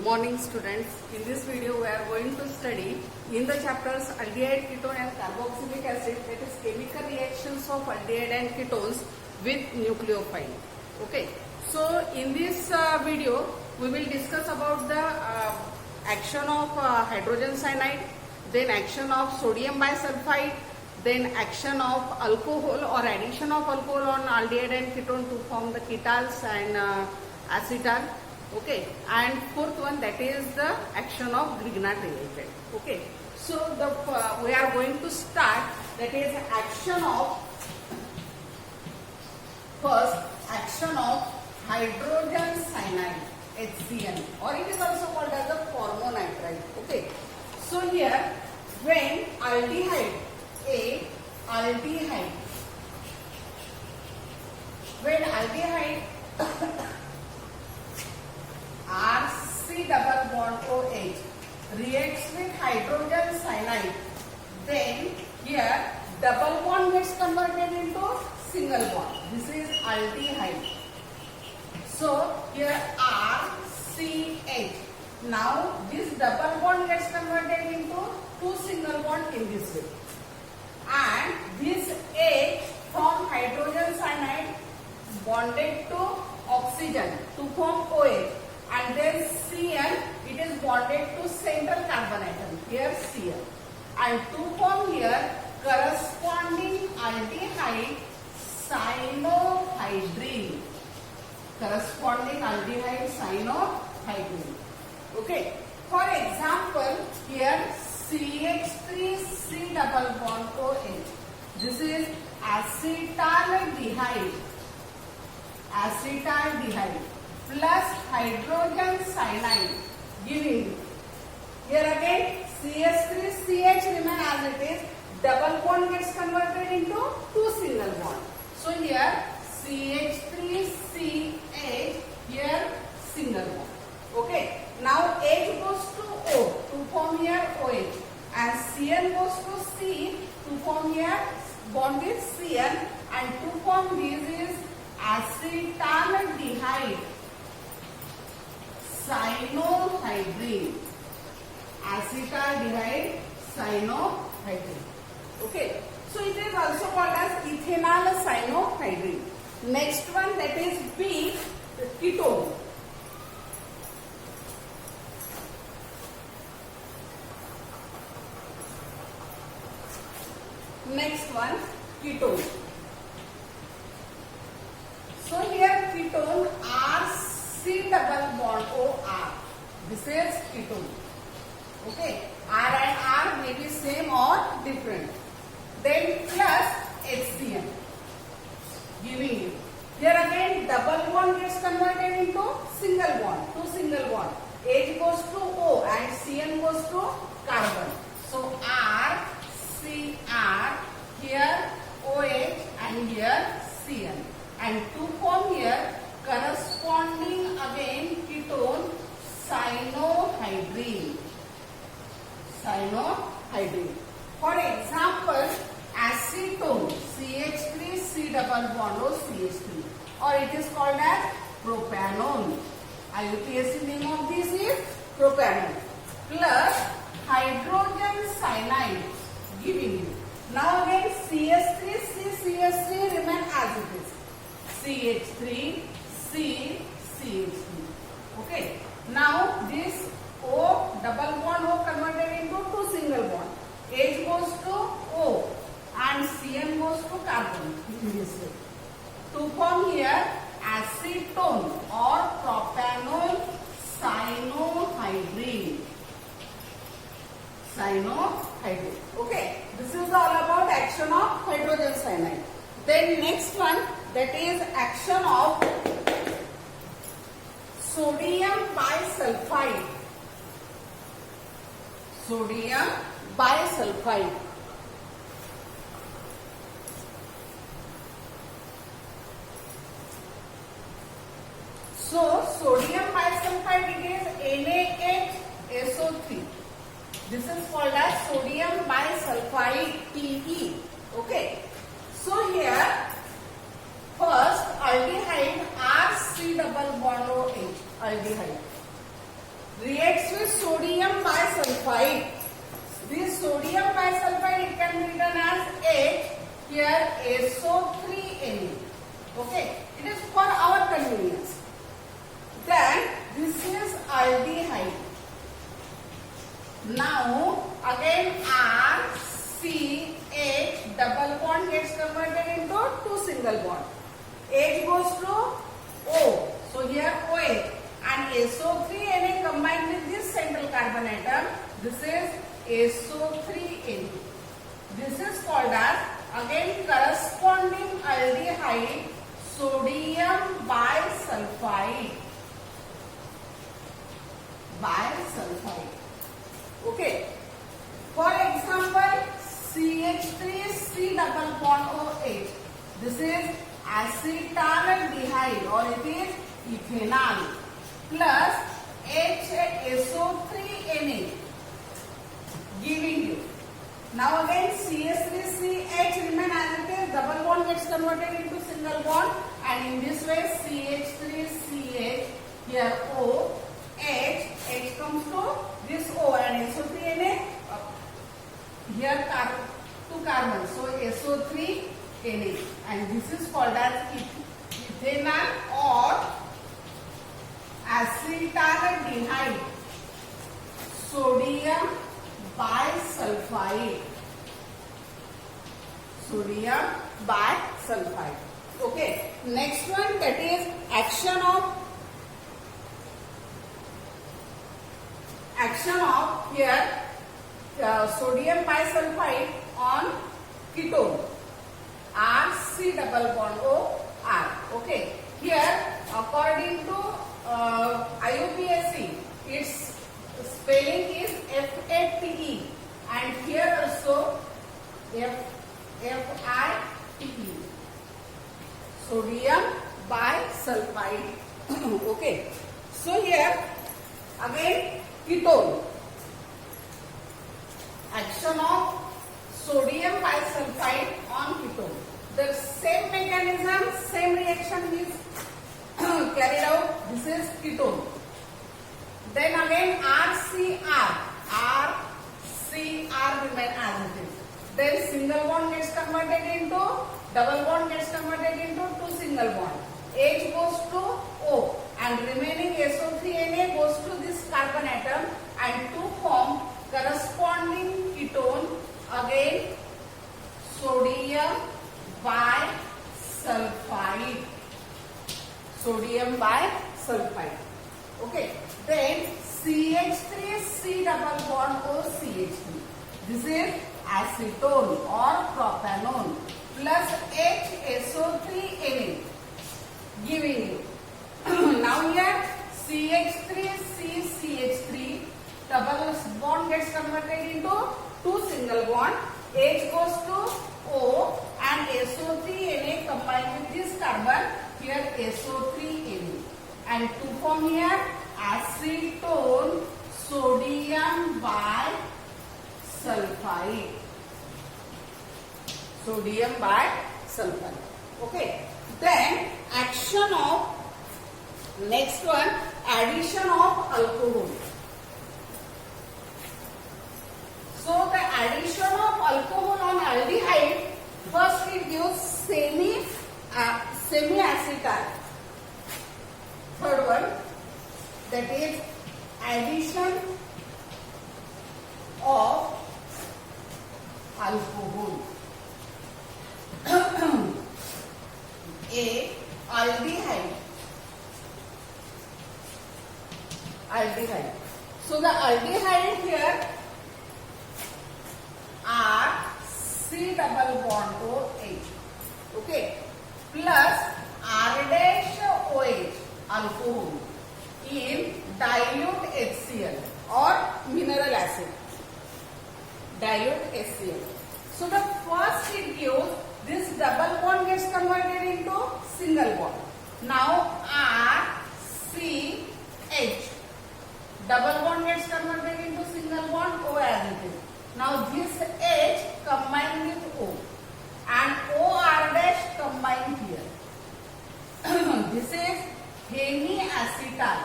Morning students. In this video we are going to study in the chapters aldehyde, ketone and carboxylic acid, that is chemical reactions of aldehyde and ketones with nucleophile. Okay. So in this video we will discuss about the action of hydrogen cyanide, then action of sodium bisulfite, then action of alcohol or addition of alcohol on aldehyde and ketone to form the ketals and acetal. Okay, and fourth one, that is the action of Grignard reagent. Okay, so we are going to start, that is action of, first action of hydrogen cyanide, HCN, or it is also called as the formonitride. Okay, so here when aldehyde, when aldehyde RC double bond OH reacts with hydrogen cyanide, then here double bond gets converted into single bond. This is aldehyde. So here RCH. Now this double bond gets converted into two single bond in this way. And this H from hydrogen cyanide bonded to oxygen to form OH. And then Cn, it is bonded to central carbon atom, here Cl. And to form here corresponding aldehyde cyanohydrine. Corresponding aldehyde cyanohydrine. Okay. For example, here CH3C double bond OH. This is acetaldehyde. Acetaldehyde plus hydrogen cyanide giving here again CH3CH remain as it is, double bond gets converted into two single bond. So here CH3CH, here single bond. Okay, now H goes to O to form here OH, and Cn goes to C to form here bond with Cn, and to form this is acetaldehyde cyanohydrine. Acetaldehyde cyanohydrine. Okay. So it is also called as ethanol cyanohydrine. Next one, that is B, ketone. Next one, ketone. So here ketone RC double bond OR. This is ketone. Okay. R and R may be same or different. Then plus HCN giving you. Here again double bond gets converted into single bond. Two single bond. H goes to O and Cn goes to carbon. So R, Cr, here OH and here Cn. And to form here corresponding again ketone cyanohydrine. Cyanohydrine. For example, acetone CH3C double bond O CH3, or it is called as propanone. IUPAC name of this is propanone. Plus hydrogen cyanide giving you. Now again CH3 remain as it is. CH3, C, CH3. Okay. Now this O double bond O converted into two single bond. H goes to O and Cn goes to carbon in this way. To form here acetone or propanol cyanohydrine. Cyanohydrine. Okay. This is all about action of hydrogen cyanide. Then next one, that is action of sodium bisulfite. Sodium bisulfite. So sodium bisulfite, it is NaHSO3. This is called as sodium bisulfite Te. Okay. So here first aldehyde RC double bond OH aldehyde react SO3Na. Okay, it is for our convenience. Then this is aldehyde. Now again RCH double bond gets converted into two single bond. H goes to O. So here OH and SO3Na combined with this central carbon atom. This is SO3Na. This is called as again corresponding aldehyde sodium bisulfite. Bisulfite. Okay. For example, CH3C double bond OH. This is acetaldehyde or it is ethanol plus HSO3Na giving you. Now again CH3CH remain as it is, double bond gets converted into single bond, and in this way CH3CH here O H comes to this O and SO3Na here two carbons, so SO3Na, and this is called as ethanol or acetaldehyde sodium bisulfite. Sodium bisulfite. Okay, next one, that is action of here sodium bisulfite on ketone RC double bond O R. Okay, here according to IUPAC its spelling is FATE, and here also FITE, sodium bisulfite. Okay, so here again ketone, action of sodium bisulfite on ketone. The same mechanism, same reaction is carried out. This is ketone. Then again RCR remain as it is. Then single bond gets converted into, double bond gets converted into two single bond. H goes to O and remaining SO3Na goes to this carbon atom and to form corresponding ketone, again sodium bisulfite. Sodium bisulfite. Okay. Then CH3C double bond OCH3. This is acetone or propanone plus HSO3Na giving you. Now here CH3CCH3 double bond gets converted into two single bond. H goes to O and SO3Na combined with this carbon, here SO3Na, and to form here acetone sodium bisulfite. Sodium bisulfite. Okay. Then action of next one, addition of alcohol. So the addition of alcohol on aldehyde, first it gives semi-acetal. Third one, that is addition of alcohol. A aldehyde. So the aldehyde here are C double bond OH. Okay. Plus R dash OH alcohol in dilute HCl or mineral acid. Dilute HCl. So the first it gives this double bond gets converted into single bond. Now R C H double bond gets converted into single bond O as it is. Now this H combined with O and OR dash combined here. This is hemiacetal.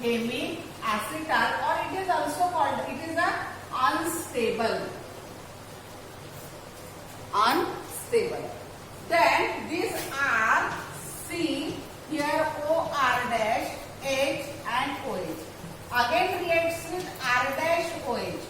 Hemiacetal, or it is also called, it is a unstable. unstable. Then these are C, here O R dash, H and OH. Again reacts with R dash OH.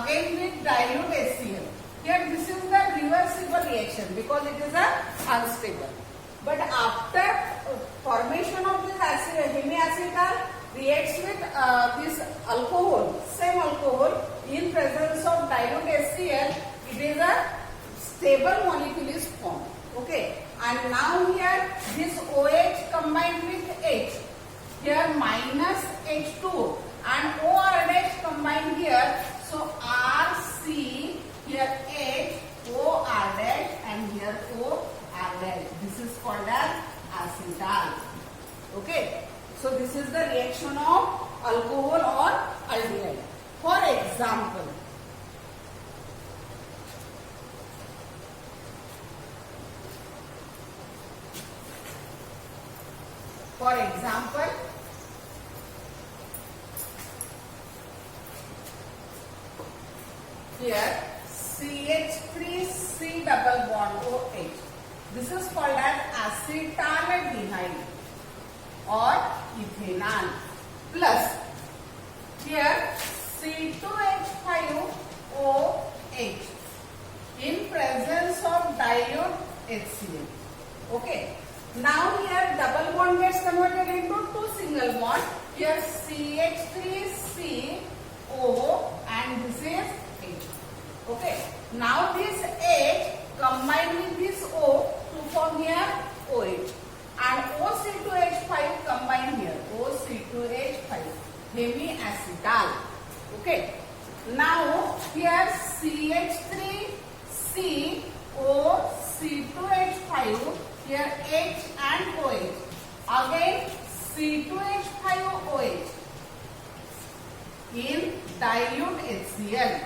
Again with dilute HCl. Here this is the reversible reaction because it is unstable. But after formation of this hemiacetal reacts with this alcohol, same alcohol in presence of dilute HCl, it is a stable molecule is formed. Okay, and now here this OH combined with H, here minus H2 and OR dash combined here, so RC, here H, OR dash and here OR dash. This is called as acetal. Okay, so this is the reaction of alcohol or aldehyde. For example, here CH3C double bond OH. This is called as acetaldehyde or ethanol. Plus here C2H5OH in presence of dilute HCl. Okay. Now here double bond gets converted into two single bond. Here CH3CO and this is H. Okay. Now this H combined with this O to form here OH and OC2H5 combined here OC2H5 hemiacetal. Okay. Now here CH3COC2H5 here H and OH. Again C2H5OH in dilute HCl.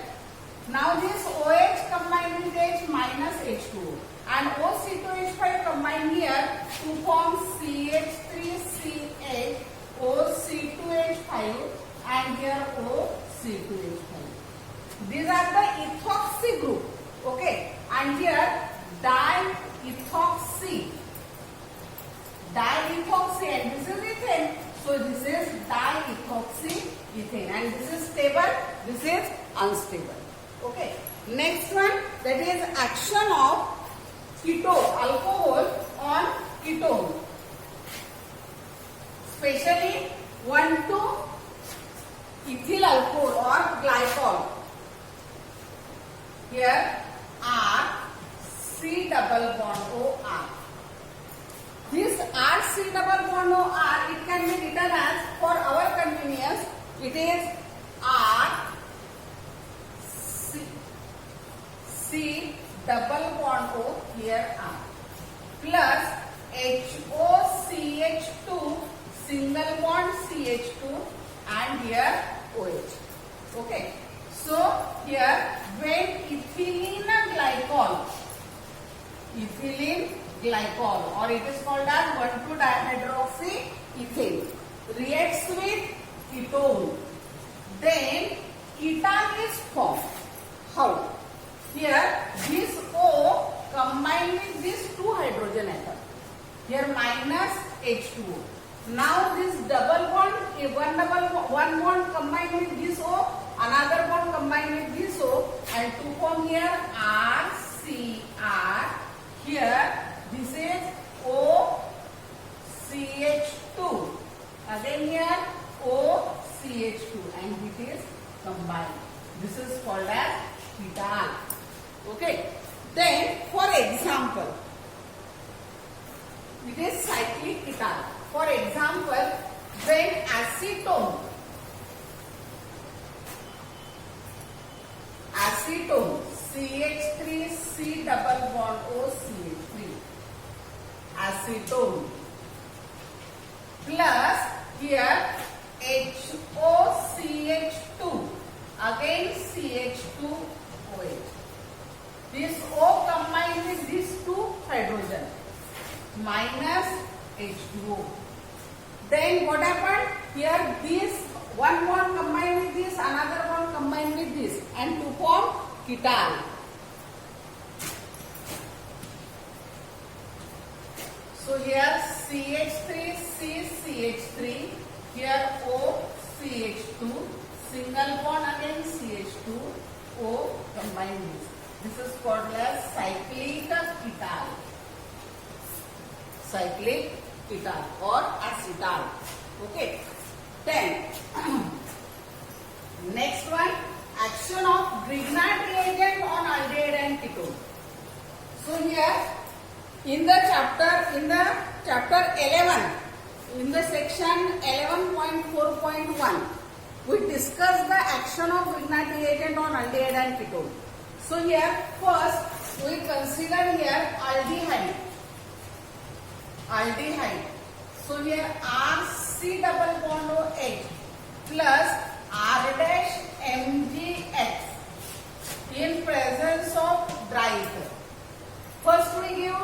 Now this OH combined with H minus H2 and OC2H5 combined here to form CH3CH OC2H5 and here OC2H5. These are the ethoxy group. Okay, and here diethoxy and this is ethane. So this is diethoxy ethane and this is stable, this is unstable. Okay, next one, that is action of ketone, alcohol on ketone, especially 1,2-ethyl alcohol or glycol. Here R C double bond OR. This R C double bond OR, it can be written as, for our convenience, it is R C double bond O, here R, plus HOCH2 single bond CH2 and here OH. Okay, so here when ethylene glycol or it is called as 1,2-dihydroxyethane reacts with ketone, then ketone is formed. How? Here this O combined with this two hydrogen atom. Here minus H2O. Now this double bond, one bond combined with this O, another bond combined with this O, and to form here RCR. Here this is OCH2. Again here OCH2 and it is combined. This is called as ketone. Okay. Then for example, it is cyclic ketone. For example, when acetone CH3C double bond OCH3 acetone plus here HOCH2 again CH2OH. This O combined with these two hydrogen minus H2O. Then what happened? Here this one bond combined with this, another bond combined with this and to form ketone. So here CH3, C, CH3, here O, CH2, single bond again CH2, O combine this. This is called as cyclic ketal. Cyclic ketal or acetal. Okay. Then next one, action of Grignard reagent on aldehyde and ketone. So here in the chapter 11, in the section 11.4.1, we discuss the action of Grignard reagent on aldehyde and ketone. So here first we consider here aldehyde. So here RC double bond OH plus R dash MgX in presence of dry ether. First we give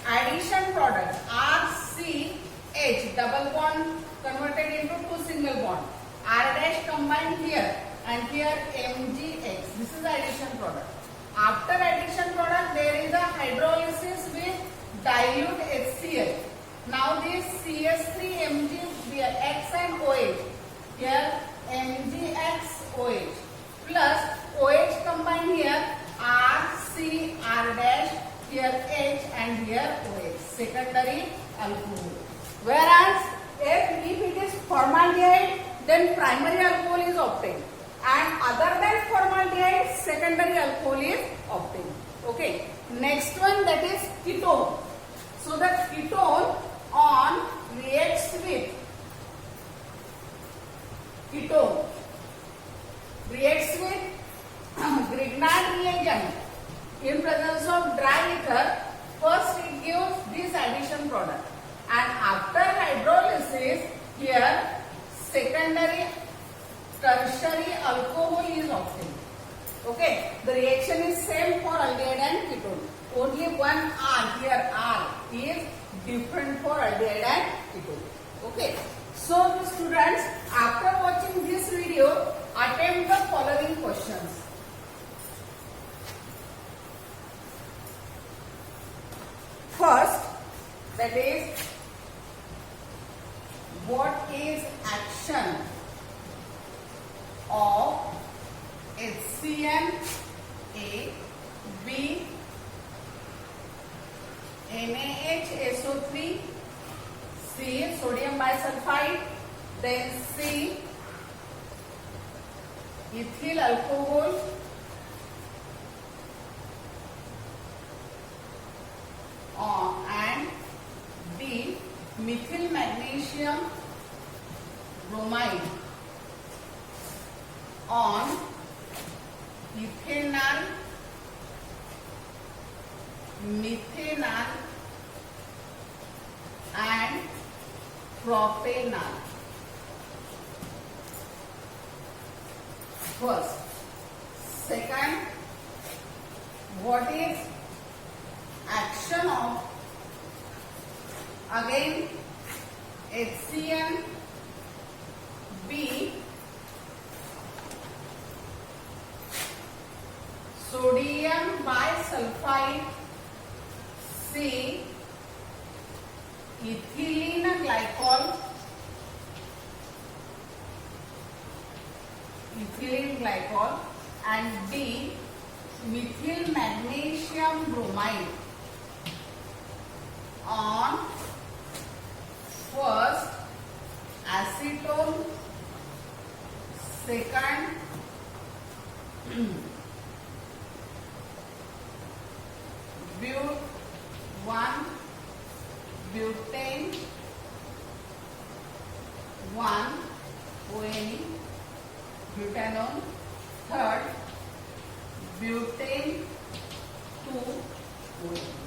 addition product RCH double bond converted into two single bond. R dash combined here and here MgX. This is addition product. After addition product there is a hydrolysis with dilute HCl. Now this CH3 MgX and OH. Here MgX OH plus OH combined here RC R dash, here H and here OH, secondary alcohol. Whereas if it is formaldehyde, then primary alcohol is obtained, and other than formaldehyde, secondary alcohol is obtained. Okay. Next one, that is ketone. So the ketone on reacts with Grignard reagent in presence of dry ether. First it gives this addition product, and after hydrolysis here secondary tertiary alcohol is obtained. Okay, the reaction is same for aldehyde and ketone. Only one R, here R is different for aldehyde and ketone. Okay. So students, after watching this video, attempt the following questions. First, that is, what is action of HCN, A, B, NaHSO3, C, sodium bisulfite, then C, ethyl alcohol, and D, methyl magnesium bromide on ethanol, methanol and propanol. First. Second, what is action of, again, HCN, B, sodium bisulfite, C, ethylene glycol, and D, methyl magnesium bromide on first acetone, second butane 1 ONE, butanone, third butane 2 ONE.